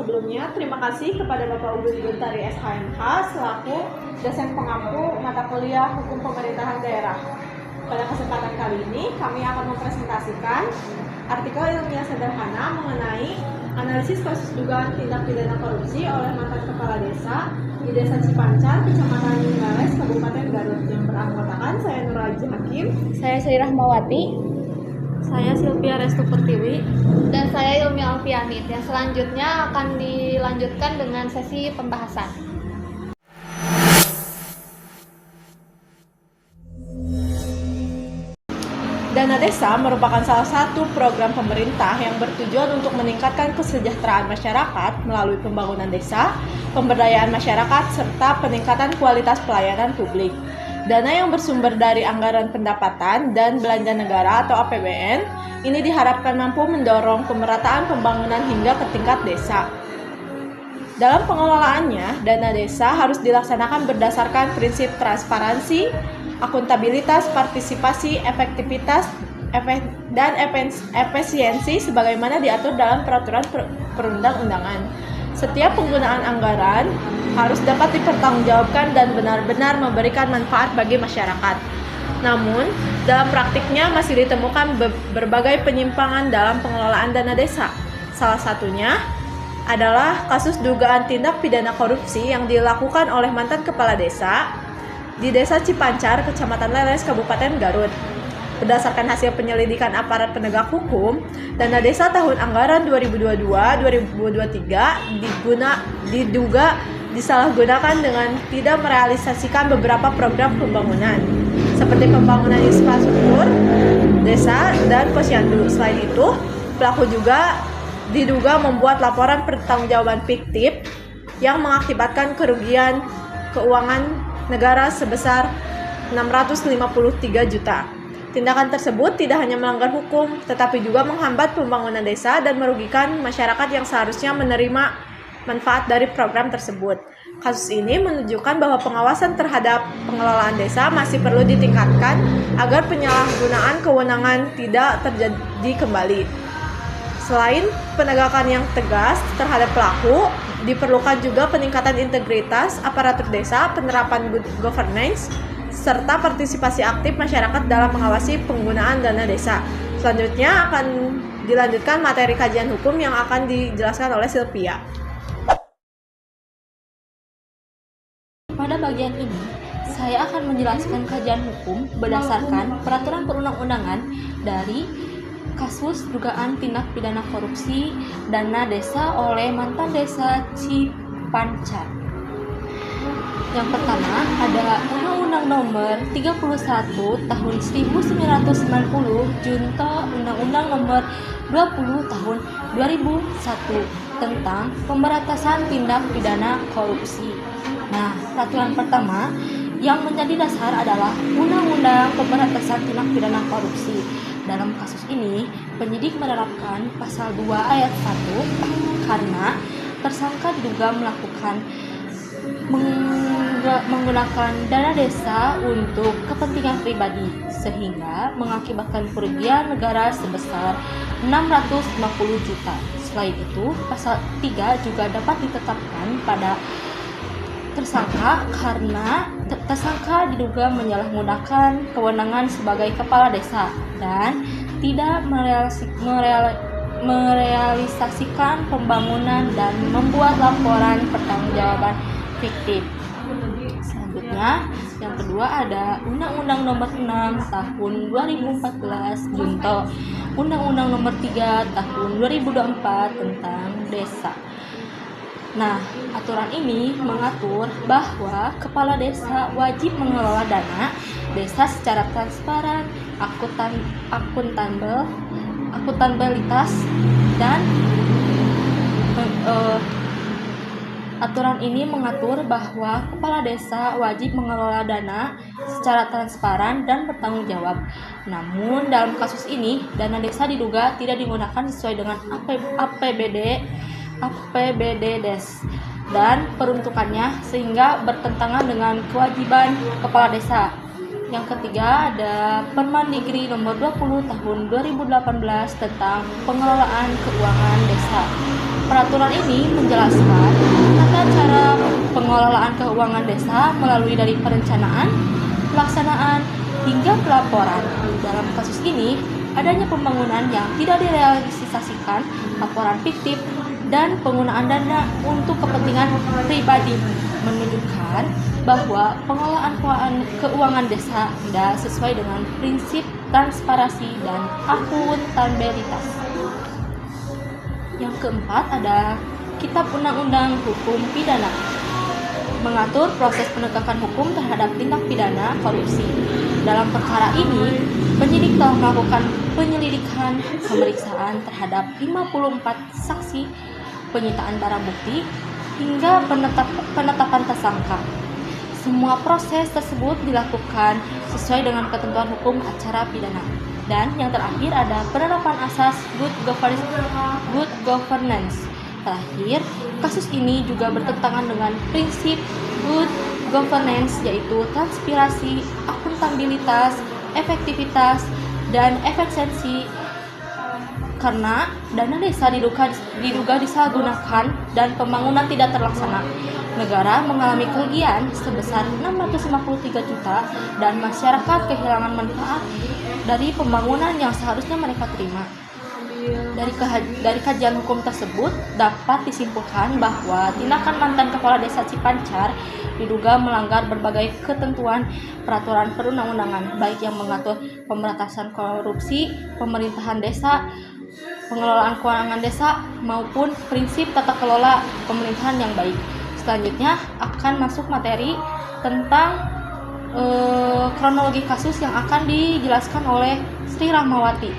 Sebelumnya, terima kasih kepada Bapak Ubud Guntari SHMH selaku dosen pengampu mata kuliah Hukum Pemerintahan Daerah. Pada kesempatan kali ini, kami akan mempresentasikan artikel ilmiah sederhana mengenai analisis kasus dugaan tindak pidana korupsi oleh mantan kepala desa di Desa Cipancar, Kecamatan Ningales, Kabupaten Garut, yang beranggotakan saya Nurhaji Hakim, saya Sri Rahmawati, saya Silvia Restu Pertiwi, dan saya Ilmi Alfianit. Yang selanjutnya akan dilanjutkan dengan sesi pembahasan. Dana desa merupakan salah satu program pemerintah yang bertujuan untuk meningkatkan kesejahteraan masyarakat melalui pembangunan desa, pemberdayaan masyarakat, serta peningkatan kualitas pelayanan publik. Dana yang bersumber dari anggaran pendapatan dan belanja negara atau APBN ini diharapkan mampu mendorong pemerataan pembangunan hingga ke tingkat desa. Dalam pengelolaannya, dana desa harus dilaksanakan berdasarkan prinsip transparansi, akuntabilitas, partisipasi, efektivitas, dan efisiensi sebagaimana diatur dalam peraturan perundang-undangan. Setiap penggunaan anggaran harus dapat dipertanggungjawabkan dan benar-benar memberikan manfaat bagi masyarakat. Namun, dalam praktiknya masih ditemukan berbagai penyimpangan dalam pengelolaan dana desa. Salah satunya adalah kasus dugaan tindak pidana korupsi yang dilakukan oleh mantan kepala desa di Desa Cipancar, Kecamatan Leles, Kabupaten Garut. Berdasarkan hasil penyelidikan aparat penegak hukum, dana desa tahun anggaran 2022-2023 diduga disalahgunakan dengan tidak merealisasikan beberapa program pembangunan, seperti pembangunan infrastruktur, desa, dan posyandu. Selain itu, pelaku juga diduga membuat laporan pertanggungjawaban fiktif yang mengakibatkan kerugian keuangan negara sebesar 653 juta. Tindakan tersebut tidak hanya melanggar hukum, tetapi juga menghambat pembangunan desa dan merugikan masyarakat yang seharusnya menerima manfaat dari program tersebut. Kasus ini menunjukkan bahwa pengawasan terhadap pengelolaan desa masih perlu ditingkatkan agar penyalahgunaan kewenangan tidak terjadi kembali. Selain penegakan yang tegas terhadap pelaku, diperlukan juga peningkatan integritas aparatur desa, penerapan good governance, serta partisipasi aktif masyarakat dalam mengawasi penggunaan dana desa. Selanjutnya akan dilanjutkan materi kajian hukum yang akan dijelaskan oleh Silvia. Pada bagian ini, saya akan menjelaskan kajian hukum berdasarkan peraturan perundang-undangan dari kasus dugaan tindak pidana korupsi dana desa oleh mantan desa Cipancar. Yang pertama ada Undang-Undang Nomor 31 Tahun 1990 junto Undang-Undang Nomor 20 Tahun 2001 tentang pemberantasan tindak pidana korupsi. Nah, peraturan pertama yang menjadi dasar adalah Undang-Undang Pemberantasan Tindak Pidana Korupsi. Dalam kasus ini, penyidik menerapkan pasal 2 ayat 1 karena tersangka diduga menggunakan dana desa untuk kepentingan pribadi sehingga mengakibatkan kerugian negara sebesar 650 juta. Selain itu, pasal 3 juga dapat ditetapkan pada tersangka karena tersangka diduga menyalahgunakan kewenangan sebagai kepala desa dan tidak merealisasikan pembangunan dan membuat laporan pertanggungjawaban fiktif. Selanjutnya, yang kedua ada Undang-Undang Nomor 6 Tahun 2014 junto Undang-Undang Nomor 3 Tahun 2024 tentang desa. Nah, aturan ini mengatur bahwa kepala desa wajib mengelola dana desa secara transparan, akuntabilitas, dan aturan ini mengatur bahwa kepala desa wajib mengelola dana secara transparan dan bertanggung jawab. Namun, dalam kasus ini, dana desa diduga tidak digunakan sesuai dengan APBD-Des dan peruntukannya sehingga bertentangan dengan kewajiban kepala desa. Yang ketiga ada Permendikri Nomor 20 Tahun 2018 tentang pengelolaan keuangan desa. Peraturan ini menjelaskan tata cara pengelolaan keuangan desa melalui dari perencanaan, pelaksanaan, hingga pelaporan. Dalam kasus ini, adanya pembangunan yang tidak direalisasikan, laporan fiktif, dan penggunaan dana untuk kepentingan pribadi menunjukkan bahwa pengelolaan keuangan desa tidak sesuai dengan prinsip transparansi dan akuntabilitas. Yang keempat ada Kitab Undang-Undang Hukum Pidana, mengatur proses penegakan hukum terhadap tindak pidana korupsi. Dalam perkara ini, penyidik telah melakukan penyelidikan, pemeriksaan terhadap 54 saksi, penyitaan barang bukti, hingga penetapan tersangka. Semua proses tersebut dilakukan sesuai dengan ketentuan hukum acara pidana. Dan yang terakhir ada penerapan asas good governance. Terakhir, kasus ini juga bertentangan dengan prinsip good governance, yaitu transparansi, akuntabilitas, efektivitas, dan efisiensi, karena dana desa diduga disalahgunakan dan pembangunan tidak terlaksana. Negara mengalami kerugian sebesar 653 juta dan masyarakat kehilangan manfaat dari pembangunan yang seharusnya mereka terima. Dari kajian hukum tersebut dapat disimpulkan bahwa tindakan mantan kepala desa Cipancar diduga melanggar berbagai ketentuan peraturan perundang-undangan, baik yang mengatur pemberantasan korupsi, pemerintahan desa, pengelolaan keuangan desa, maupun prinsip tata kelola pemerintahan yang baik. Selanjutnya akan masuk materi tentang kronologi kasus yang akan dijelaskan oleh Sri Rahmawati.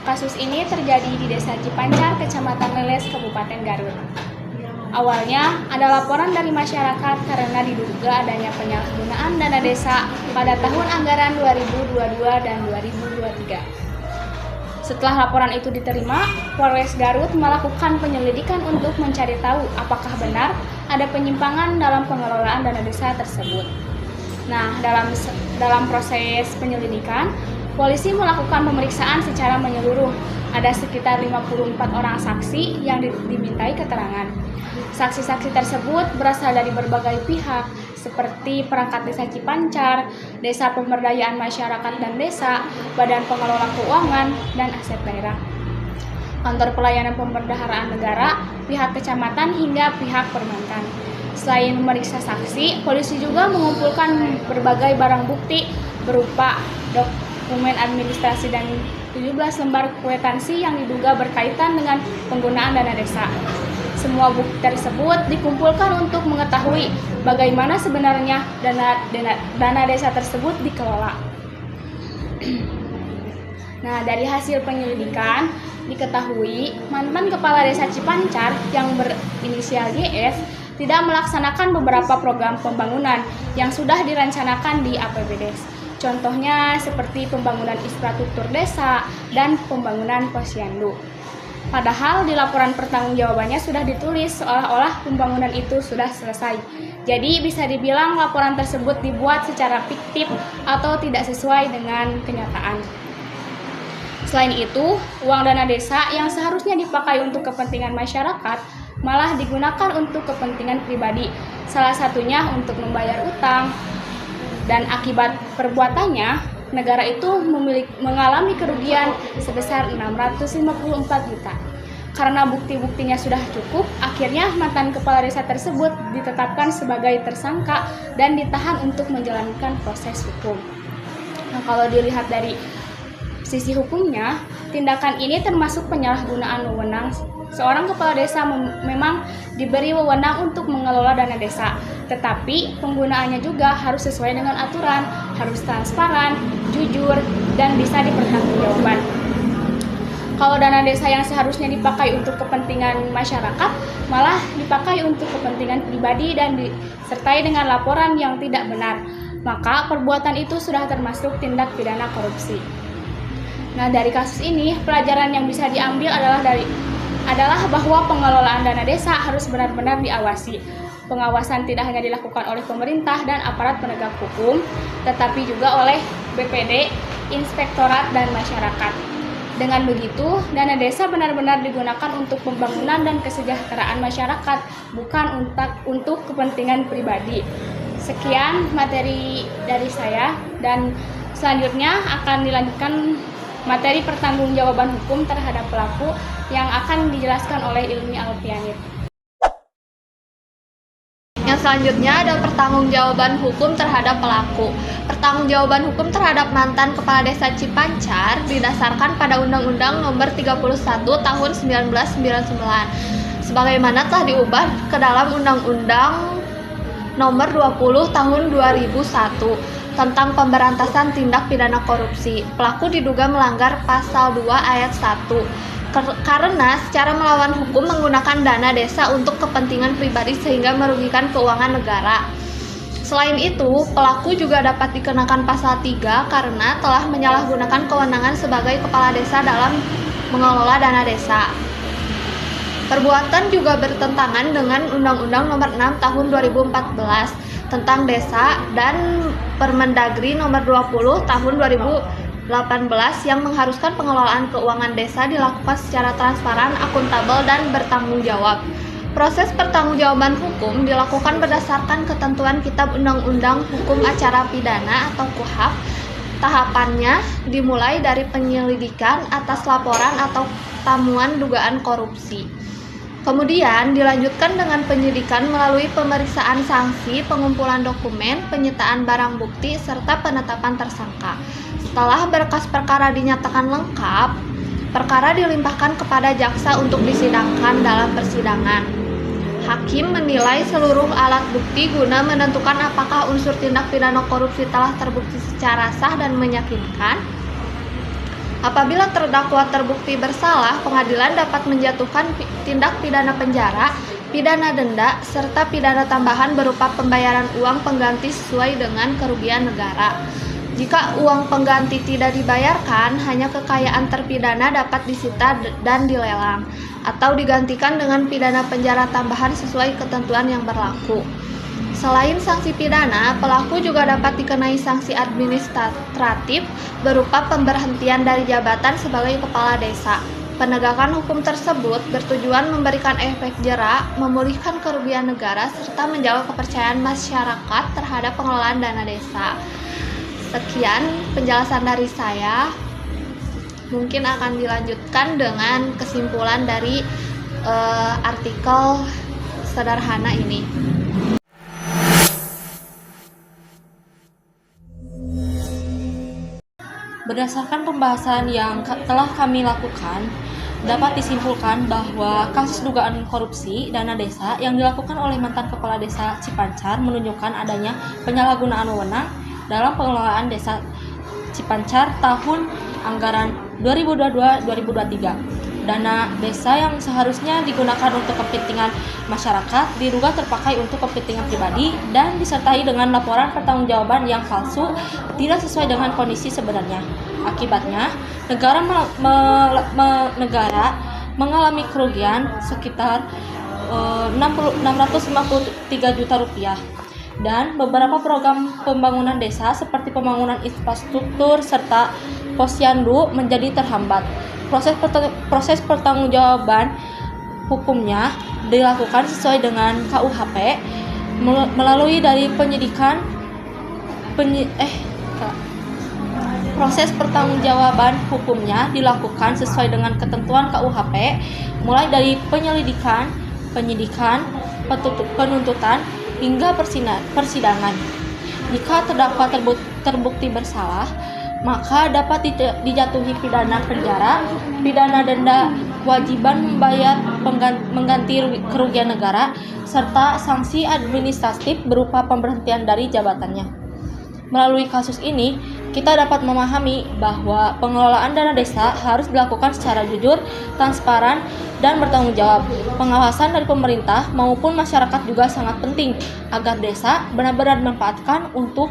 Kasus ini terjadi di Desa Cipancar, Kecamatan Leles, Kabupaten Garut. Awalnya ada laporan dari masyarakat karena diduga adanya penyalahgunaan dana desa pada tahun anggaran 2022 dan 2023. Setelah laporan itu diterima, Polres Garut melakukan penyelidikan untuk mencari tahu apakah benar ada penyimpangan dalam pengelolaan dana desa tersebut. Nah, dalam proses penyelidikan, polisi melakukan pemeriksaan secara menyeluruh. Ada sekitar 54 orang saksi yang dimintai keterangan. Saksi-saksi tersebut berasal dari berbagai pihak, seperti perangkat desa Cipancar, Desa Pemberdayaan Masyarakat dan Desa, Badan Pengelola Keuangan, dan Aset Daerah, Kantor Pelayanan Pembendaharaan Negara, pihak kecamatan, hingga pihak perbankan. Selain memeriksa saksi, polisi juga mengumpulkan berbagai barang bukti berupa dokumen administrasi dan 17 lembar kwitansi yang diduga berkaitan dengan penggunaan dana desa. Semua bukti tersebut dikumpulkan untuk mengetahui bagaimana sebenarnya dana desa tersebut dikelola. Nah, dari hasil penyelidikan diketahui mantan kepala desa Cipancar yang berinisial GS tidak melaksanakan beberapa program pembangunan yang sudah direncanakan di APBDes. Contohnya seperti pembangunan infrastruktur desa dan pembangunan posyandu. Padahal di laporan pertanggungjawabannya sudah ditulis seolah-olah pembangunan itu sudah selesai. Jadi bisa dibilang laporan tersebut dibuat secara fiktif atau tidak sesuai dengan kenyataan. Selain itu, uang dana desa yang seharusnya dipakai untuk kepentingan masyarakat malah digunakan untuk kepentingan pribadi. Salah satunya untuk membayar utang. Dan akibat perbuatannya, negara itu mengalami kerugian sebesar 654 juta. Karena bukti-buktinya sudah cukup, akhirnya mantan kepala desa tersebut ditetapkan sebagai tersangka dan ditahan untuk menjalankan proses hukum. Nah, kalau dilihat dari sisi hukumnya, tindakan ini termasuk penyalahgunaan wewenang. Seorang kepala desa memang diberi wewenang untuk mengelola dana desa, tetapi penggunaannya juga harus sesuai dengan aturan, harus transparan, jujur, dan bisa dipertanggungjawabkan. Kalau dana desa yang seharusnya dipakai untuk kepentingan masyarakat, malah dipakai untuk kepentingan pribadi dan disertai dengan laporan yang tidak benar, maka perbuatan itu sudah termasuk tindak pidana korupsi. Nah, dari kasus ini, pelajaran yang bisa diambil adalah bahwa pengelolaan dana desa harus benar-benar diawasi. Pengawasan tidak hanya dilakukan oleh pemerintah dan aparat penegak hukum, tetapi juga oleh BPD, inspektorat, dan masyarakat. Dengan begitu, dana desa benar-benar digunakan untuk pembangunan dan kesejahteraan masyarakat, bukan untuk kepentingan pribadi. Sekian materi dari saya, dan selanjutnya akan dilanjutkan materi pertanggungjawaban hukum terhadap pelaku yang akan dijelaskan oleh Ilmi Alfianit. Yang selanjutnya ada pertanggungjawaban hukum terhadap pelaku. Pertanggungjawaban hukum terhadap mantan Kepala Desa Cipancar didasarkan pada Undang-Undang Nomor 31 Tahun 1999 sebagaimana telah diubah ke dalam Undang-Undang Nomor 20 Tahun 2001 tentang pemberantasan tindak pidana korupsi. Pelaku diduga melanggar pasal 2 ayat 1 karena secara melawan hukum menggunakan dana desa untuk kepentingan pribadi sehingga merugikan keuangan negara. Selain itu, pelaku juga dapat dikenakan pasal 3 karena telah menyalahgunakan kewenangan sebagai kepala desa dalam mengelola dana desa. Perbuatan juga bertentangan dengan Undang-Undang Nomor 6 Tahun 2014 tentang desa dan Permendagri Nomor 20 Tahun 2018 yang mengharuskan pengelolaan keuangan desa dilakukan secara transparan, akuntabel, dan bertanggung jawab. Proses pertanggungjawaban hukum dilakukan berdasarkan ketentuan Kitab Undang-Undang Hukum Acara Pidana atau KUHP. Tahapannya dimulai dari penyelidikan atas laporan atau temuan dugaan korupsi. Kemudian dilanjutkan dengan penyidikan melalui pemeriksaan sanksi, pengumpulan dokumen, penyitaan barang bukti, serta penetapan tersangka. Setelah berkas perkara dinyatakan lengkap, perkara dilimpahkan kepada jaksa untuk disidangkan dalam persidangan. Hakim menilai seluruh alat bukti guna menentukan apakah unsur tindak pidana korupsi telah terbukti secara sah dan meyakinkan. Apabila terdakwa terbukti bersalah, pengadilan dapat menjatuhkan tindak pidana penjara, pidana denda, serta pidana tambahan berupa pembayaran uang pengganti sesuai dengan kerugian negara. Jika uang pengganti tidak dibayarkan, hanya kekayaan terpidana dapat disita dan dilelang, atau digantikan dengan pidana penjara tambahan sesuai ketentuan yang berlaku. Selain sanksi pidana, pelaku juga dapat dikenai sanksi administratif berupa pemberhentian dari jabatan sebagai kepala desa. Penegakan hukum tersebut bertujuan memberikan efek jera, memulihkan kerugian negara, serta menjaga kepercayaan masyarakat terhadap pengelolaan dana desa. Sekian penjelasan dari saya. Mungkin akan dilanjutkan dengan kesimpulan dari artikel sederhana ini. Berdasarkan pembahasan yang telah kami lakukan, dapat disimpulkan bahwa kasus dugaan korupsi dana desa yang dilakukan oleh mantan Kepala Desa Cipancar menunjukkan adanya penyalahgunaan wewenang dalam pengelolaan desa Cipancar tahun anggaran 2022-2023. Dana desa yang seharusnya digunakan untuk kepentingan masyarakat diduga terpakai untuk kepentingan pribadi dan disertai dengan laporan pertanggungjawaban yang palsu tidak sesuai dengan kondisi sebenarnya. Akibatnya, negara mengalami kerugian sekitar 653 juta rupiah. Dan beberapa program pembangunan desa seperti pembangunan infrastruktur serta posyandu menjadi terhambat. Proses pertanggungjawaban hukumnya dilakukan sesuai dengan KUHP melalui dari proses pertanggungjawaban hukumnya dilakukan sesuai dengan ketentuan KUHP mulai dari penyelidikan, penyidikan, penuntutan hingga persidangan. Jika terdakwa terbukti bersalah, maka dapat dijatuhi pidana penjara, pidana denda, kewajiban membayar mengganti kerugian negara, serta sanksi administratif berupa pemberhentian dari jabatannya. Melalui kasus ini, kita dapat memahami bahwa pengelolaan dana desa harus dilakukan secara jujur, transparan, dan bertanggung jawab. Pengawasan dari pemerintah maupun masyarakat juga sangat penting agar desa benar-benar dimanfaatkan untuk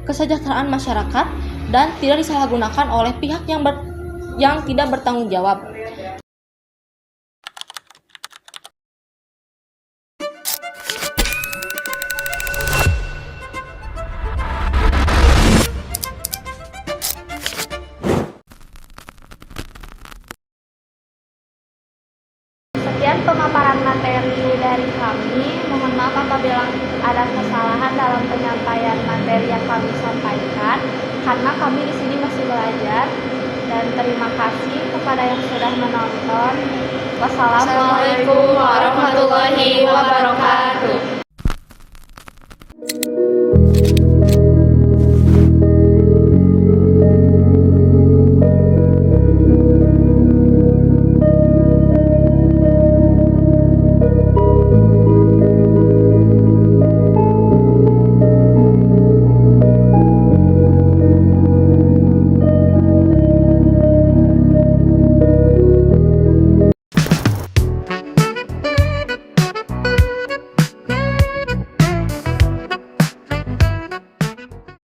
kesejahteraan masyarakat dan tidak disalahgunakan oleh pihak yang tidak bertanggung jawab. Sekian pemaparan materi dari kami. Mohon maaf apabila ada kesalahan dalam penyampaian materi yang kami sampaikan, karena kami di sini masih belajar. Dan terima kasih kepada yang sudah menonton. Wassalamualaikum Assalamualaikum warahmatullahi wabarakatuh.